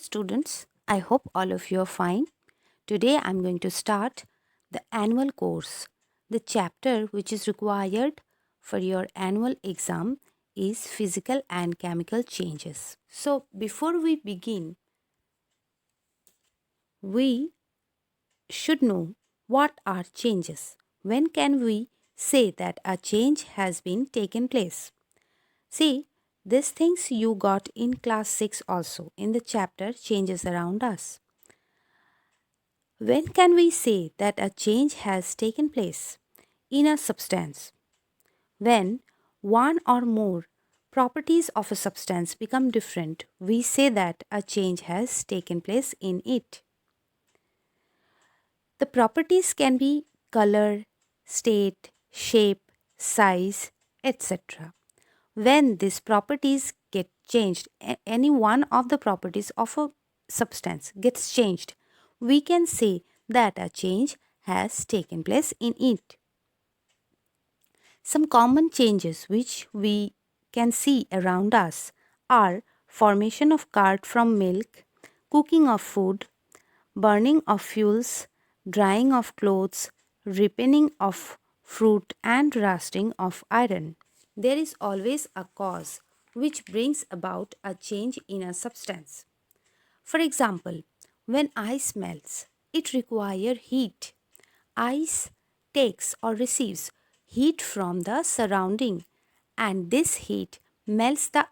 Students, I hope all of you are fine. Today I'm going to start the annual course. The chapter which is required for your annual exam is physical and chemical changes. So, before we begin, we should know what are changes. When can we say that a change has been taken place? See, these things you got in class 6 also in the chapter Changes Around Us. When can we say that a change has taken place in a substance? When one or more properties of a substance become different, we say that a change has taken place in it. The properties can be color, state, shape, size, etc. When these properties get changed, any one of the properties of a substance gets changed, we can say that a change has taken place in it. Some common changes which we can see around us are formation of curd from milk, cooking of food, burning of fuels, drying of clothes, ripening of fruit, and rusting of iron. There is always a cause which brings about a change in a substance. For example, when ice melts, it requires heat. Ice takes or receives heat from the surrounding, and this heat melts the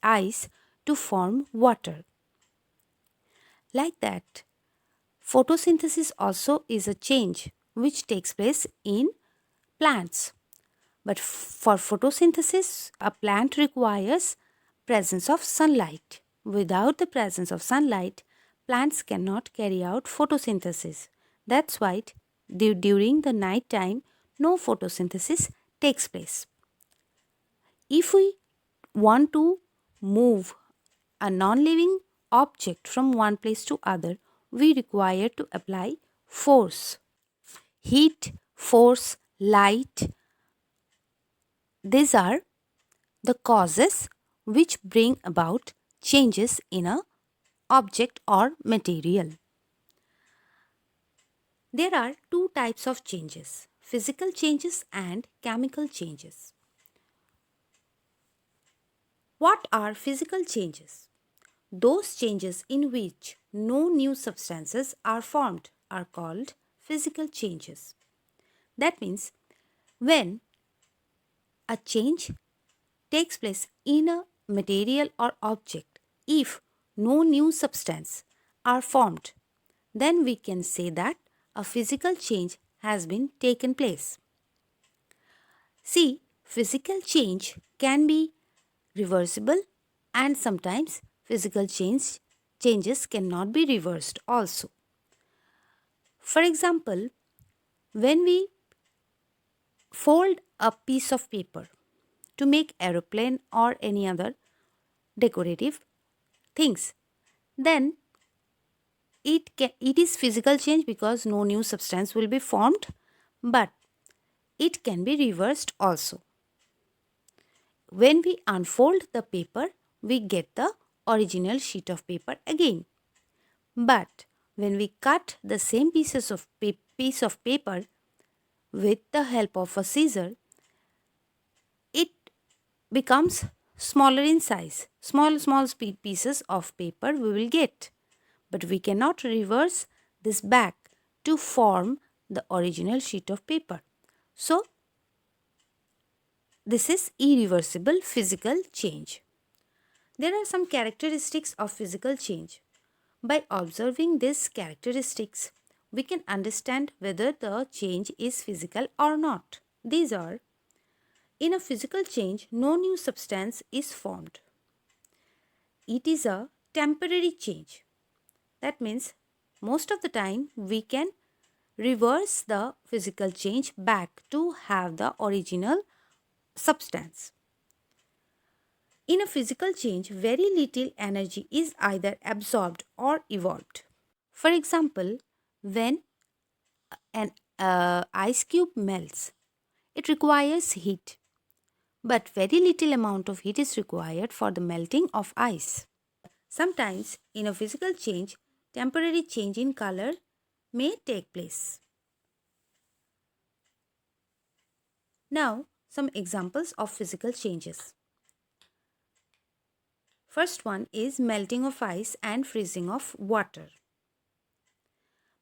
ice to form water. Like that, photosynthesis also is a change which takes place in plants. But for photosynthesis, a plant requires presence of sunlight. Without the presence of sunlight, plants cannot carry out photosynthesis. That's why during the night time, no photosynthesis takes place. If we want to move a non-living object from one place to other, we require to apply force. Heat, force, light, these are the causes which bring about changes in a object or material. There are two types of changes: physical changes and chemical changes. What are physical changes? Those changes in which no new substances are formed are called physical changes. That means when a change takes place in a material or object, if no new substance are formed, then we can say that a physical change has been taken place. See, physical change can be reversible, and sometimes physical changes cannot be reversed also. For example, when we fold a piece of paper to make aeroplane or any other decorative things, then it is physical change because no new substance will be formed, but it can be reversed also. When we unfold the paper, we get the original sheet of paper again. But when we cut the same piece of paper with the help of a scissor, it becomes smaller in size. Small pieces of paper we will get. But we cannot reverse this back to form the original sheet of paper. So, this is irreversible physical change. There are some characteristics of physical change. By observing these characteristics, we can understand whether the change is physical or not. These are: in a physical change, no new substance is formed. It is a temporary change. That means most of the time we can reverse the physical change back to have the original substance. In a physical change, very little energy is either absorbed or evolved. For example, when an ice cube melts, it requires heat, but very little amount of heat is required for the melting of ice. Sometimes, in a physical change, temporary change in color may take place. Now, some examples of physical changes. First one is melting of ice and freezing of water.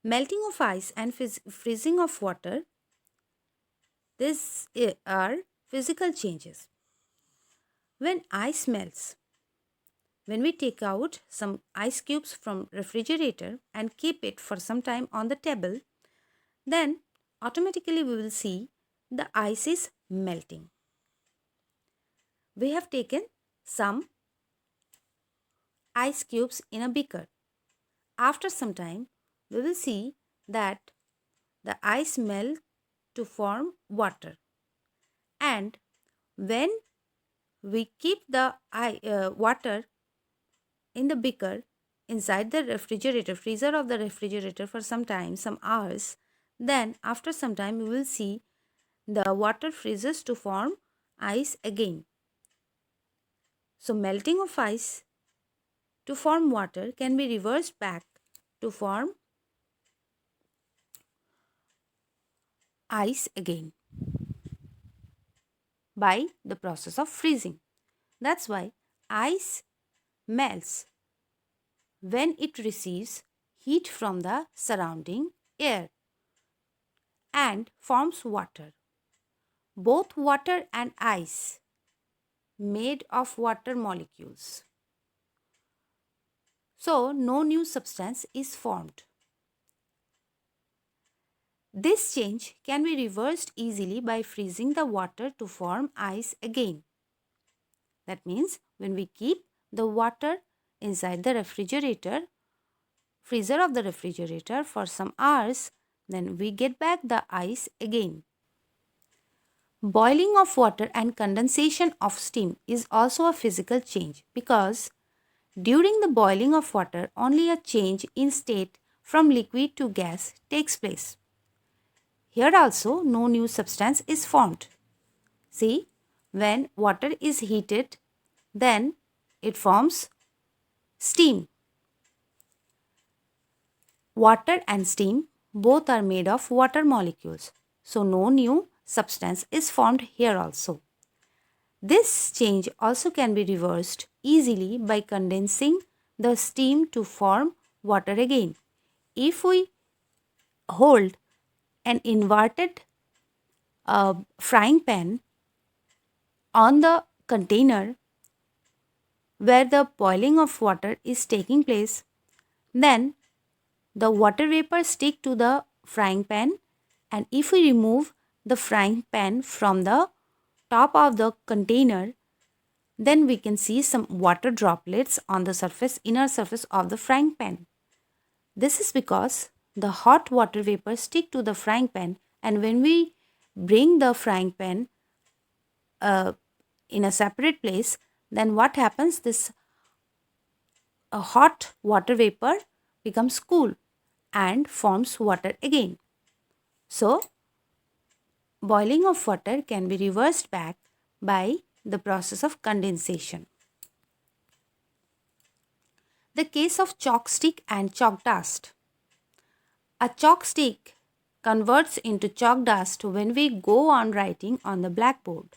Melting of ice and freezing of water, these are physical changes. When ice melts, when we take out some ice cubes from refrigerator and keep it for some time on the table, then automatically we will see the ice is melting. We have taken some ice cubes in a beaker. After some time, we will see that the ice melt to form water. And when we keep the water in the beaker inside the refrigerator, freezer of the refrigerator for some time, some hours, then after some time we will see the water freezes to form ice again. So melting of ice to form water can be reversed back to form ice again by the process of freezing. That's why ice melts when it receives heat from the surrounding air and forms water. Both water and ice made of water molecules. So no new substance is formed. This change can be reversed easily by freezing the water to form ice again. That means when we keep the water inside the freezer of the refrigerator for some hours, then we get back the ice again. Boiling of water and condensation of steam is also a physical change because during the boiling of water, only a change in state from liquid to gas takes place. Here also, no new substance is formed. See, when water is heated, then it forms steam. Water and steam both are made of water molecules. So, no new substance is formed here also. This change also can be reversed easily by condensing the steam to form water again. If we hold an inverted frying pan on the container where the boiling of water is taking place, then the water vapor stick to the frying pan, and if we remove the frying pan from the top of the container, then we can see some water droplets on the inner surface of the frying pan. This is because the hot water vapor stick to the frying pan, and when we bring the frying pan in a separate place, then what happens? This hot water vapor becomes cool and forms water again. So, boiling of water can be reversed back by the process of condensation. The case of chalk stick and chalk dust. A chalk stick converts into chalk dust when we go on writing on the blackboard.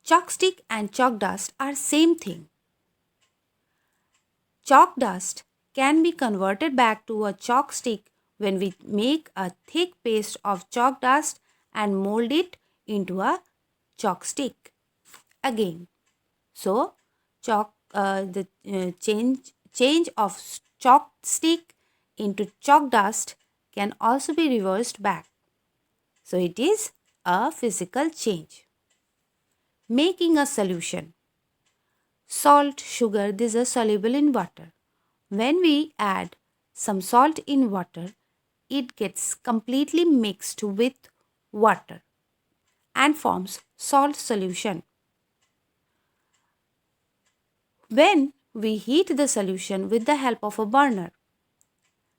Chalk stick and chalk dust are same thing. Chalk dust can be converted back to a chalk stick when we make a thick paste of chalk dust and mold it into a chalk stick again. So, the change of chalk stick into chalk dust can also be reversed back. So, it is a physical change. Making a solution. Salt, sugar, these are soluble in water. When we add some salt in water, it gets completely mixed with water and forms salt solution. When we heat the solution with the help of a burner,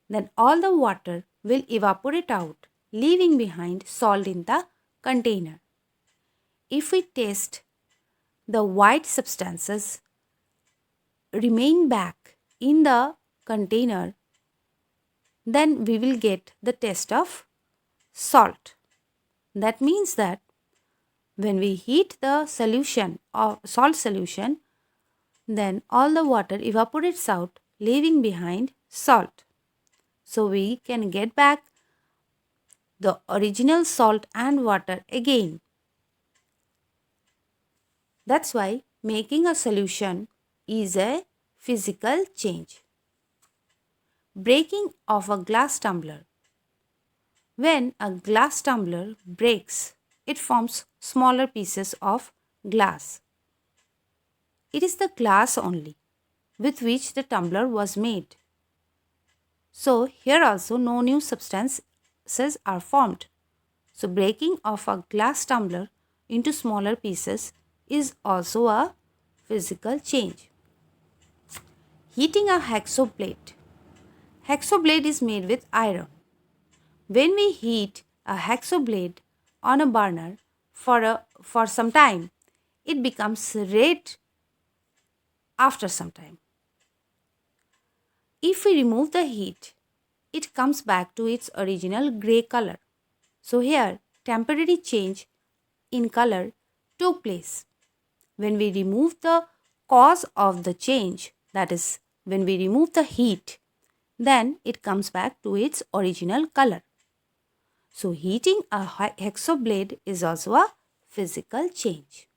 then all the water will evaporate out, leaving behind salt in the container. If we taste the white substances remain back in the container, then we will get the test of salt. That means that when we heat the solution or salt solution, then all the water evaporates out, leaving behind salt. So we can get back the original salt and water again. That's why making a solution is a physical change. Breaking of a glass tumbler. When a glass tumbler breaks, it forms smaller pieces of glass. It is the glass only with which the tumbler was made. So here also no new substances are formed. So breaking of a glass tumbler into smaller pieces is also a physical change. Heating a hacksaw blade. Hacksaw blade is made with iron. When we heat a hacksaw blade on a burner for some time, it becomes red after some time. If we remove the heat, it comes back to its original grey color. So here, temporary change in color took place. When we remove the cause of the change, that is, when we remove the heat, then it comes back to its original color. So heating a hacksaw blade is also a physical change.